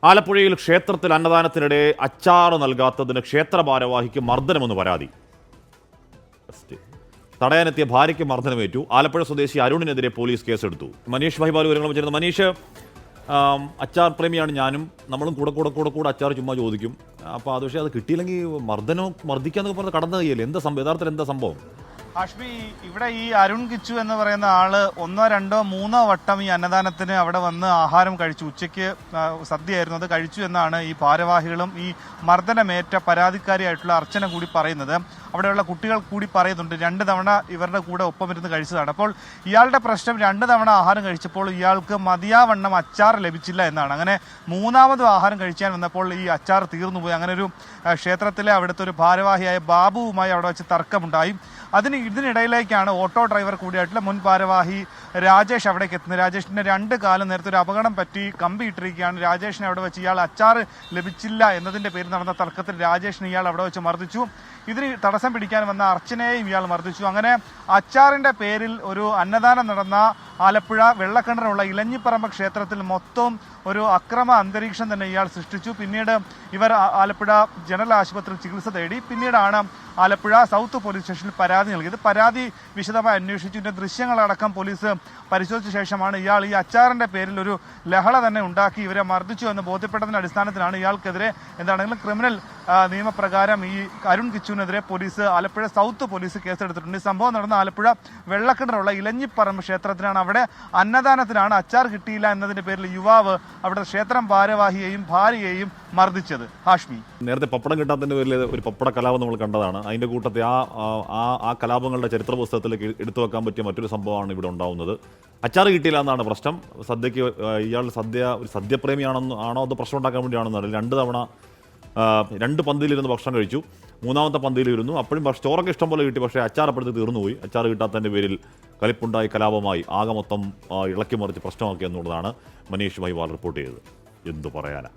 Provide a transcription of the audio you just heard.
ആലപ്പുഴയിൽ ക്ഷേത്രത്തിൽ അന്നദാനത്തിനിടെ അച്ചാറ് നൽകാത്തതിന് ക്ഷേത്ര ഭാരവാഹിക്ക് മർദ്ദനമെന്ന് പരാതി. തടയാനെത്തിയ ഭാര്യയ്ക്ക് മർദ്ദനമേറ്റു. ആലപ്പുഴ സ്വദേശി അരുണിനെതിരെ പോലീസ് കേസെടുത്തു. മനീഷ് മഹിബാൽ വിവരങ്ങൾ വെച്ചിരുന്നു. മനീഷ്, അച്ചാർ പ്രേമിയാണ് ഞാനും. നമ്മളും കൂടെ അച്ചാർ ചുമ്മാ ചോദിക്കും. അപ്പോൾ അത് പക്ഷേ അത് കിട്ടിയില്ലെങ്കിൽ മർദ്ദിക്കാന്നൊക്കെ പറഞ്ഞ് കടന്നു കഴിയല്ലേ? എന്താ സംഭവം? യഥാർത്ഥത്തിൽ എന്താ സംഭവം? ഹാഷ്മി, ഇവിടെ ഈ അരുൺ കിച്ചു എന്ന് പറയുന്ന ആള് 1, 2, 3 വട്ടം ഈ അന്നദാനത്തിന് അവിടെ വന്ന് ആഹാരം കഴിച്ചു. ഉച്ചയ്ക്ക് സദ്യയായിരുന്നു, അത് കഴിച്ചു എന്നാണ് ഈ ഭാരവാഹികളും ഈ മർദ്ദനമേറ്റ പരാതിക്കാരിയായിട്ടുള്ള അർച്ചന കൂടി പറയുന്നത്. അവിടെയുള്ള കുട്ടികൾ കൂടി പറയുന്നുണ്ട് 2 തവണ ഇവരുടെ കൂടെ ഒപ്പമിരുന്ന് കഴിച്ചതാണ്. അപ്പോൾ ഇയാളുടെ പ്രശ്നം 2 തവണ ആഹാരം കഴിച്ചപ്പോൾ ഇയാൾക്ക് മതിയാവണ്ണം അച്ചാർ ലഭിച്ചില്ല എന്നാണ്. അങ്ങനെ 3ാമതും ആഹാരം കഴിക്കാൻ വന്നപ്പോൾ ഈ അച്ചാർ തീർന്നുപോയി. അങ്ങനെ ഒരു ക്ഷേത്രത്തിലെ അവിടുത്തെ ഒരു ഭാരവാഹിയായ ബാബുവുമായി അവിടെ വെച്ച് തർക്കമുണ്ടായി. ഇതിനിടയിലേക്കാണ് ഓട്ടോ ഡ്രൈവർ കൂടിയായിട്ടുള്ള മുൻ ഭാരവാഹി രാജേഷ് അവിടേക്ക് എത്തുന്നത്. രാജേഷിന്റെ 2 കാലം നേരത്തെ ഒരു അപകടം പറ്റി കമ്പി ഇട്ടിരിക്കുകയാണ്. രാജേഷിനെ അവിടെ വെച്ച് ഇയാൾ അച്ചാർ ലഭിച്ചില്ല എന്നതിന്റെ പേരിൽ നടന്ന തർക്കത്തിൽ രാജേഷിനെ ഇയാൾ അവിടെ വെച്ച് മർദ്ദിച്ചു. ഇതിന് തടസ്സം പിടിക്കാൻ വന്ന അർച്ചനയെയും ഇയാൾ മർദ്ദിച്ചു. അങ്ങനെ അച്ചാറിന്റെ പേരിൽ ഒരു അന്നദാനം നടന്ന ആലപ്പുഴ വെള്ളക്കിണറുള്ള ഇലഞ്ഞിപ്പറമ്പ് ക്ഷേത്രത്തിൽ മൊത്തം ഒരു അക്രമ അന്തരീക്ഷം തന്നെ ഇയാൾ സൃഷ്ടിച്ചു. പിന്നീട് ഇവർ ആലപ്പുഴ ജനറൽ ആശുപത്രിയിൽ ചികിത്സ തേടി. പിന്നീടാണ് ആലപ്പുഴ സൗത്ത് പോലീസ് സ്റ്റേഷനിൽ പരാതി നൽകിയത്. പരാതി വിശദമായി അന്വേഷിച്ചു. ദൃശ്യങ്ങളടക്കം പോലീസ് പരിശോധിച്ച ശേഷമാണ് ഇയാൾ ഈ അച്ചാറിന്റെ പേരിൽ ഒരു ലഹള തന്നെ ഉണ്ടാക്കി ഇവരെ മർദ്ദിച്ചു എന്ന് ബോധ്യപ്പെട്ടതിന്റെ അടിസ്ഥാനത്തിലാണ് ഇയാൾക്കെതിരെ എന്താണെങ്കിലും ക്രിമിനൽ നിയമപ്രകാരം ഈ അരുൺ കിച്ചുവിനെതിരെ പോലീസ് ആലപ്പുഴ സൗത്ത് പോലീസ് കേസെടുത്തിട്ടുണ്ട്. ഈ സംഭവം നടന്ന ആലപ്പുഴ വെള്ളക്കിണറുള്ള ഇലഞ്ഞിപ്പറമ്പ് ക്ഷേത്രത്തിലാണ്. അവിടെ അന്നദാനത്തിനാണ് അച്ചാർ കിട്ടിയില്ല എന്നതിന്റെ പേരിൽ യുവാവ് അവിടെ ക്ഷേത്രം ഭാരവാഹിയെയും ഭാര്യയെയും മർദ്ദിച്ചത്. ഹാഷ്മി, നേരത്തെ പപ്പടം കിട്ടാത്തതിന്റെ പേരിൽ ഒരു പപ്പട കലാപം നമ്മൾ കണ്ടതാണ്. അതിന്റെ കൂട്ടത്തെ ആ കലാപങ്ങളുടെ ചരിത്ര പുസ്തകത്തിലേക്ക് എടുത്തു വെക്കാൻ പറ്റിയ മറ്റൊരു സംഭവമാണ് ഇവിടെ ഉണ്ടാവുന്നത്. അച്ചാർ കിട്ടിയില്ല എന്നാണ് പ്രശ്നം. സദ്യക്ക് ഇയാൾ ഒരു സദ്യപ്രേമിയാണോ അത് പ്രശ്നം ഉണ്ടാക്കാൻ വേണ്ടിയാണെന്ന് അറിയില്ല. 2 തവണ 2 പന്തിയിലിരുന്ന് ഭക്ഷണം കഴിച്ചു. 3ാമത്തെ പന്തിയിലിരുന്നു. അപ്പോഴും ചോറൊക്കെ ഇഷ്ടം പോലെ കിട്ടി. പക്ഷേ അച്ചാർ അപ്പോഴത്തേക്ക് തീർന്നുപോയി. അച്ചാർ കിട്ടാത്തതിൻ്റെ പേരിൽ കലിപ്പുണ്ടായി, കലാപമായി, ആകെ മൊത്തം ഇളക്കി മറിച്ച് പ്രശ്നമാക്കി എന്നുള്ളതാണ് മനീഷ് മഹിബാൽ റിപ്പോർട്ട് ചെയ്തത്. എന്തു പറയാനാ?